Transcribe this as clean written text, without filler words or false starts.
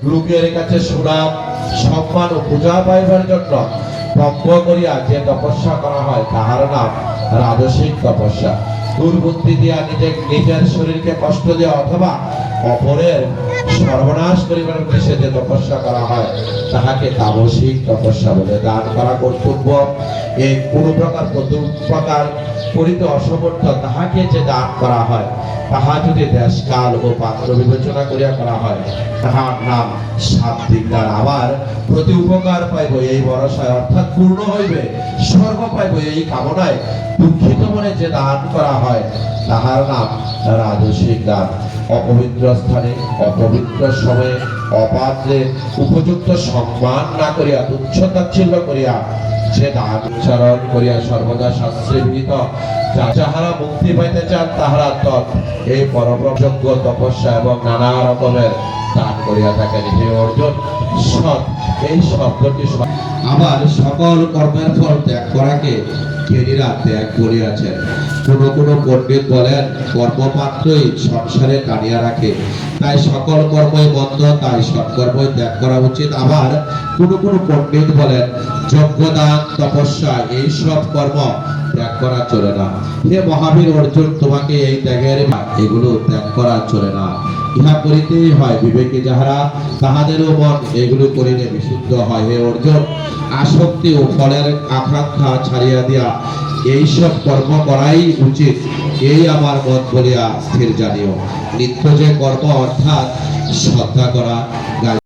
লোকের কাছে সুনাম সম্মান ও পূজা পাইবার জন্য ব্রহ্ম করিয়া যে তপস্যা করা হয় তাহার নাম রাজসিক তপস্যা। দুর্বুদ্ধি দিয়া নিজের শরীরকে কষ্ট দেওয়া অথবা অপরের সর্বনাশ করিবার উদ্দেশ্যে যে তপস্যা করা হয় তাহাকে তামসিক তপস্যা বলে। দান করা কর্তব্য এই কোন প্রকার করিতে অসমর্থ তাহাকে যে দান করা হয় তাহা যদি দেশ কাল ও পাত্র বিবেচনা করিয়া করা হয় তাহার নাম সাত্বিক দান। আবার প্রতি উপকার পাইব এই ভরসায় অর্থাৎ পূর্ণ হইবে স্বর্গ পাইব এই কামনায় দুঃখিত মনে যে দান করা হয় তাহার নাম রাজসিক দান। অপবিত্র স্থানে অপবিত্র সময়ে অপাত্রে উপযুক্ত সম্মান না করিয়া তুচ্ছ তাচ্ছিল্য করিয়া যে দান উচ্চারণ করিয়া সর্বদা শাস্ত্রে বিহিত যাহারা মুক্তি পাইতে চান তাহারা তৎ এই পরব্রহ্মযজ্ঞ তপস্যা এবং নানা রকমের দান করিয়া থাকেন। হে অর্জুন, সৎ এই শব্দটি আবার সকল কর্মের ফল ত্যাগ করাকে জ্ঞানীরা ত্যাগ করিয়াছেন। কোন কোন পণ্ডিত বলেন কর্মমাত্রই সংসারে টানিয়া রাখে, তাই সকল কর্মই বন্ধ, তাই সৎকর্মই ত্যাগ করা উচিত। আবার কোন কোন পণ্ডিত বলেন যজ্ঞ দান তপস্যা এই সব কর্ম ত্যাগ করা চলে না। হে মহাবীর অর্জুন, তোমাকে এই ত্যাগের এগুলো ত্যাগ করা চলে না, ইহা করিতেই হয়। বিবেকী যাহারা তাহাদেরও মন এগুলো করিলে বিশুদ্ধ হয়। হে অর্জুন, আসক্তি ও ফলের আকাঙ্ক্ষা ছাড়িয়া দিয়া এইসব কর্ম করাই উচিত, এই আমার মত বলিয়া স্থির জানিও। নিত্য যে কর্ম অর্থাৎ শ্রদ্ধা করা,